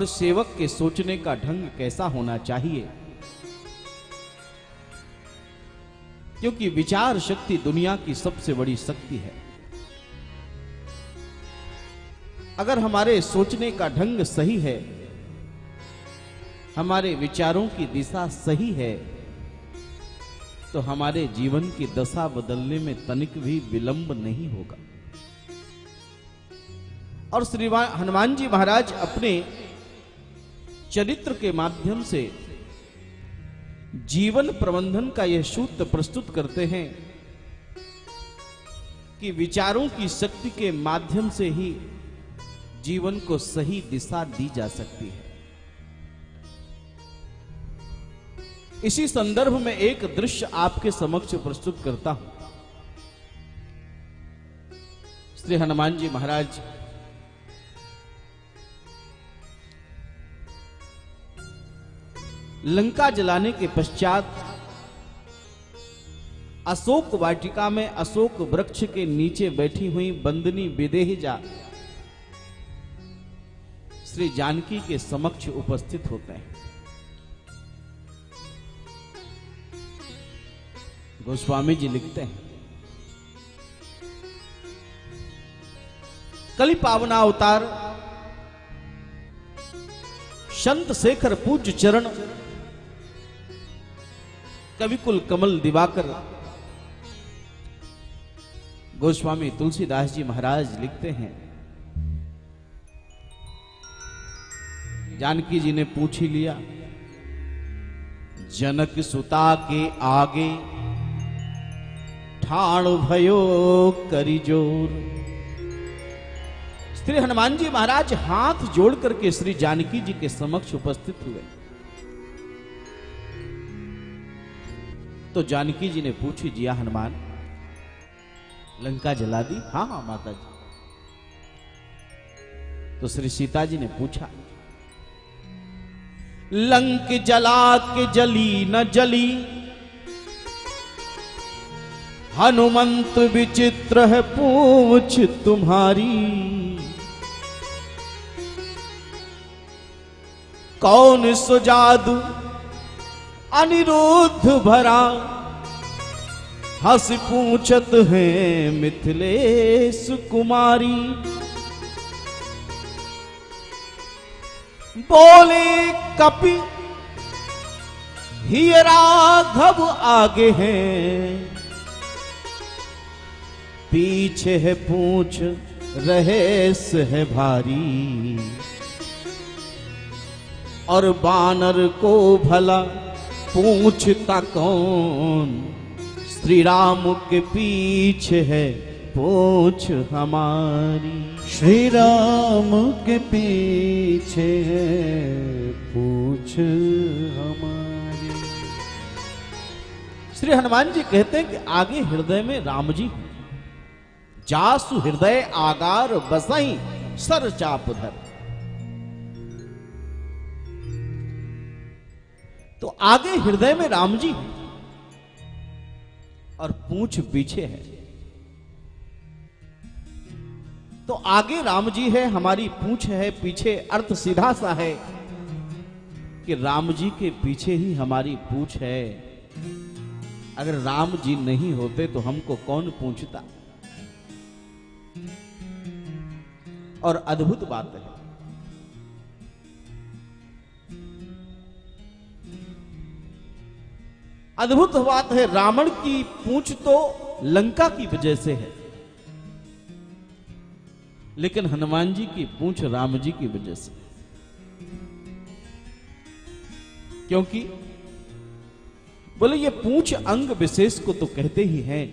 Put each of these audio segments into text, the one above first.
और सेवक के सोचने का ढंग कैसा होना चाहिए, क्योंकि विचार शक्ति दुनिया की सबसे बड़ी शक्ति है। अगर हमारे सोचने का ढंग सही है, हमारे विचारों की दिशा सही है, तो हमारे जीवन की दशा बदलने में तनिक भी विलंब नहीं होगा। और श्री हनुमान जी महाराज अपने चरित्र के माध्यम से जीवन प्रबंधन का यह सूत्र प्रस्तुत करते हैं कि विचारों की शक्ति के माध्यम से ही जीवन को सही दिशा दी जा सकती है। इसी संदर्भ में एक दृश्य आपके समक्ष प्रस्तुत करता हूं। श्री हनुमान जी महाराज लंका जलाने के पश्चात अशोक वाटिका में अशोक वृक्ष के नीचे बैठी हुई बंदनी विदेहजा श्री जानकी के समक्ष उपस्थित होते हैं। गोस्वामी जी लिखते हैं, कलि पावना अवतार संत शेखर पूज्य चरण कविकुल कमल दिवाकर। गोस्वामी तुलसीदास जी महाराज लिखते हैं, जानकी जी ने पूछ ही लिया, जनक सुता के आगे ठाण भयो करी जोर। श्री हनुमान जी महाराज हाथ जोड़ करके श्री जानकी जी के समक्ष उपस्थित हुए। तो जानकी जी ने पूछी, जिया हनुमान लंका जला दी? हाँ हाँ माता जी। तो श्री सीता जी ने पूछा, लंक जला के जली न जली, हनुमंत विचित्र है पूछ तुम्हारी। कौन सो जादू अनिरुद्ध भरा, हंस पूछत है मिथिलेश कुमारी। बोले कपि ही राघव आगे हैं, पीछे है पूछ रहेस है भारी। और बानर को भला पूछता कौन, श्री राम के पीछे है पूछ हमारी। श्री राम के पीछे है पूछ हमारी। श्री हनुमान जी कहते हैं कि आगे हृदय में राम जी, जासु हृदय आगार बसई सर चाप धर। तो आगे हृदय में राम जी और पूंछ पीछे है। तो आगे राम जी है, हमारी पूंछ है पीछे। अर्थ सीधा सा है कि राम जी के पीछे ही हमारी पूंछ है। अगर राम जी नहीं होते तो हमको कौन पूछता। और अद्भुत बात है, अद्भुत बात है, रावण की पूंछ तो लंका की वजह से है, लेकिन हनुमान जी की पूंछ राम जी की वजह से। क्योंकि बोले ये पूंछ अंग विशेष को तो कहते ही हैं,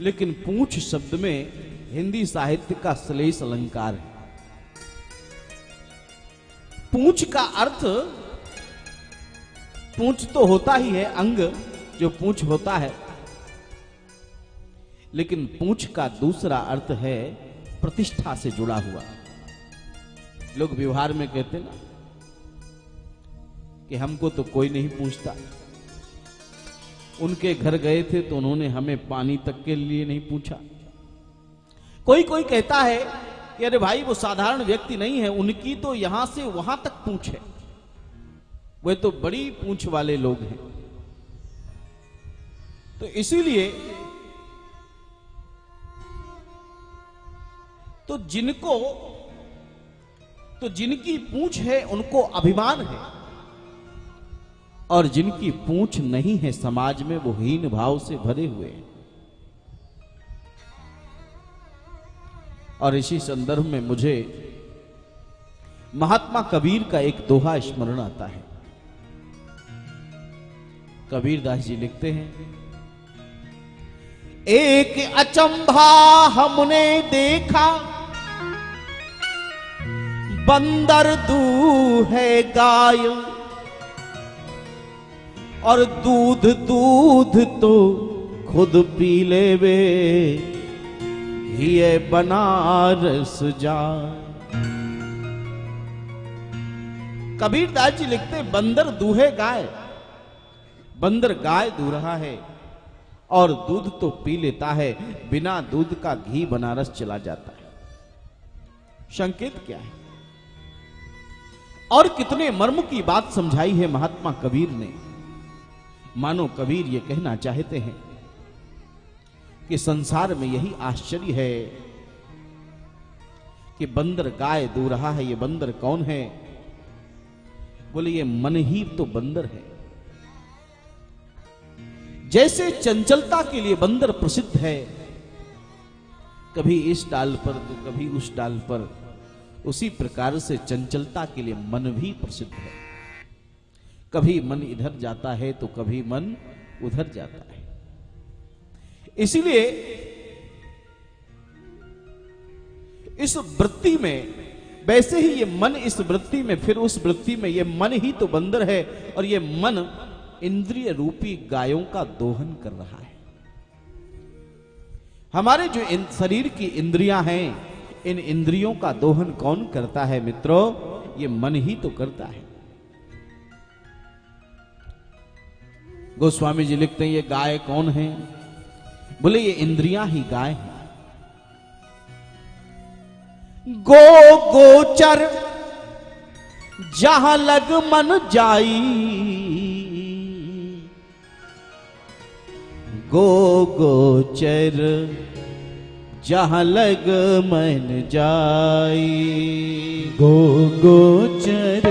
लेकिन पूंछ शब्द में हिंदी साहित्य का श्लेष अलंकार है। पूंछ का अर्थ, पूंछ तो होता ही है, अंग जो पूंछ होता है, लेकिन पूंछ का दूसरा अर्थ है प्रतिष्ठा से जुड़ा हुआ। लोग व्यवहार में कहते ना कि हमको तो कोई नहीं पूछता। उनके घर गए थे तो उन्होंने हमें पानी तक के लिए नहीं पूछा। कोई कोई कहता है कि अरे भाई वो साधारण व्यक्ति नहीं है, उनकी तो यहां से वहां तक पूंछ है, वे तो बड़ी पूंछ वाले लोग हैं। तो इसीलिए तो जिनकी पूंछ है उनको अभिमान है, और जिनकी पूंछ नहीं है समाज में वो हीन भाव से भरे हुए हैं। और इसी संदर्भ में मुझे महात्मा कबीर का एक दोहा स्मरण आता है। कबीरदास जी लिखते हैं, एक अचंभा हमने देखा, बंदर दूहे गाय, और दूध दूध तो खुद पी लेवे, ये बनारस जाए। कबीरदास जी लिखते, बंदर दूहे गाय, बंदर गाय दू रहा है और दूध तो पी लेता है, बिना दूध का घी बनारस चला जाता है। संकेत क्या है? और कितने मर्म की बात समझाई है महात्मा कबीर ने। मानो कबीर ये कहना चाहते हैं कि संसार में यही आश्चर्य है कि बंदर गाय दू रहा है। ये बंदर कौन है? बोले ये मन ही तो बंदर है। जैसे चंचलता के लिए बंदर प्रसिद्ध है, कभी इस डाल पर तो कभी उस डाल पर, उसी प्रकार से चंचलता के लिए मन भी प्रसिद्ध है। कभी मन इधर जाता है तो कभी मन उधर जाता है। इसीलिए इस वृत्ति में, वैसे ही ये मन इस वृत्ति में, फिर उस वृत्ति में, ये मन ही तो बंदर है और ये मन इंद्रिय रूपी गायों का दोहन कर रहा है। हमारे जो शरीर की इंद्रियां हैं, इन इंद्रियों का दोहन कौन करता है मित्रों? ये मन ही तो करता है। गोस्वामी जी लिखते हैं, ये गाय कौन है? बोले ये इंद्रियां ही गाय हैं। गो गोचर जहां लग मन जाई, गो गोचर जहां लग मन जाई, गो गोचर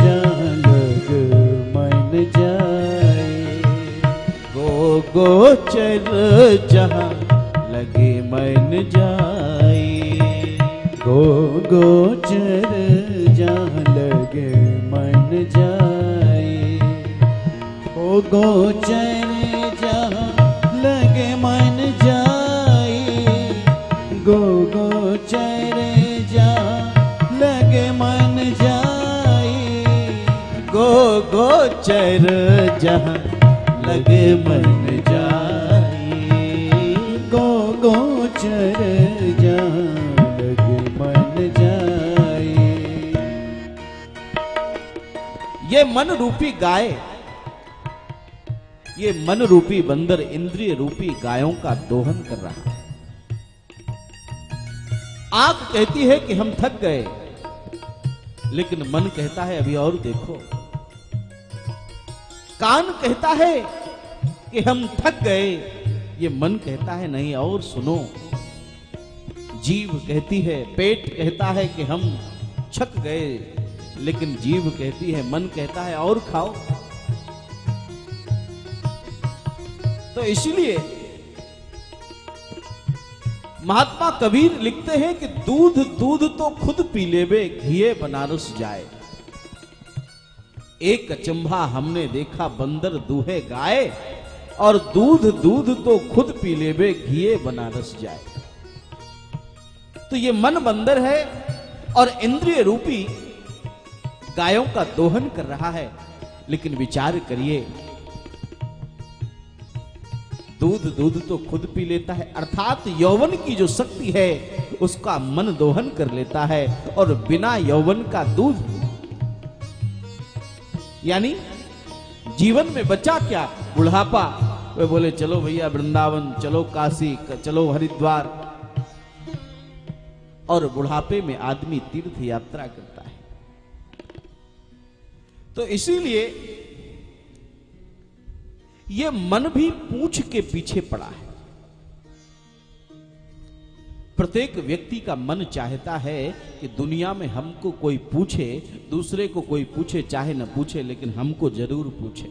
जहां लग मन जाए, गो गोचर जहां लगे मन जाए, गो गोचर जहां लगे मन जाए, ओ गोचर जहां लगे मन जाए, गो गोचर जहां लगे मन जाए, गो गोचर जहां लगे मन जाए, गो गोचर जहां लगे मन जाए। ये मन रूपी गाय, ये मन रूपी बंदर इंद्रिय रूपी गायों का दोहन कर रहा है। आंख कहती है कि हम थक गए, लेकिन मन कहता है अभी और देखो। कान कहता है कि हम थक गए, ये मन कहता है नहीं और सुनो। जीभ कहती है, पेट कहता है कि हम छक गए, लेकिन जीभ कहती है, मन कहता है और खाओ। तो इसलिए महात्मा कबीर लिखते हैं कि दूध दूध तो खुद पी लेवे, घिए बनारस जाए। एक अचंभा हमने देखा, बंदर दूहे गाय, और दूध दूध तो खुद पी लेवे, घिए बनारस जाए। तो ये मन बंदर है और इंद्रिय रूपी गायों का दोहन कर रहा है। लेकिन विचार करिए, दूध दूध तो खुद पी लेता है, अर्थात यौवन की जो शक्ति है उसका मन दोहन कर लेता है, और बिना यौवन का दूध, यानी जीवन में बचा क्या? बुढ़ापा। वे बोले चलो भैया वृंदावन, चलो काशी, चलो हरिद्वार, और बुढ़ापे में आदमी तीर्थ यात्रा करता है। तो इसीलिए ये मन भी पूंछ के पीछे पड़ा है। प्रत्येक व्यक्ति का मन चाहता है कि दुनिया में हमको कोई पूछे, दूसरे को कोई पूछे चाहे न पूछे, लेकिन हमको जरूर पूछे।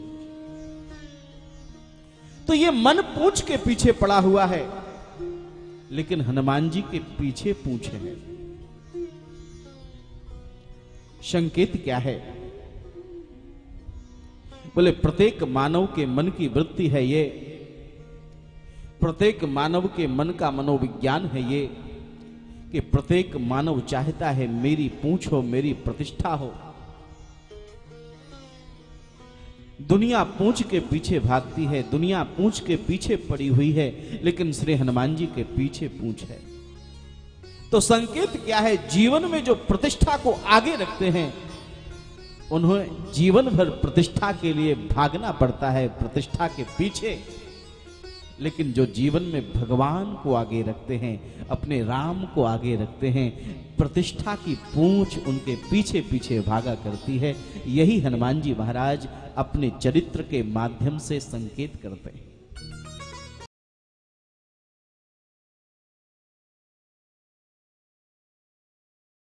तो ये मन पूंछ के पीछे पड़ा हुआ है, लेकिन हनुमान जी के पीछे पूंछ है। संकेत क्या है? बोले प्रत्येक मानव के मन की वृत्ति है ये, प्रत्येक मानव के मन का मनोविज्ञान है ये, कि प्रत्येक मानव चाहता है मेरी पूंछ हो, मेरी प्रतिष्ठा हो। दुनिया पूंछ के पीछे भागती है, दुनिया पूंछ के पीछे पड़ी हुई है, लेकिन श्री हनुमान जी के पीछे पूंछ है। तो संकेत क्या है? जीवन में जो प्रतिष्ठा को आगे रखते हैं उन्हें जीवन भर प्रतिष्ठा के लिए भागना पड़ता है, प्रतिष्ठा के पीछे। लेकिन जो जीवन में भगवान को आगे रखते हैं, अपने राम को आगे रखते हैं, प्रतिष्ठा की पूंछ उनके पीछे पीछे भागा करती है। यही हनुमान जी महाराज अपने चरित्र के माध्यम से संकेत करते हैं।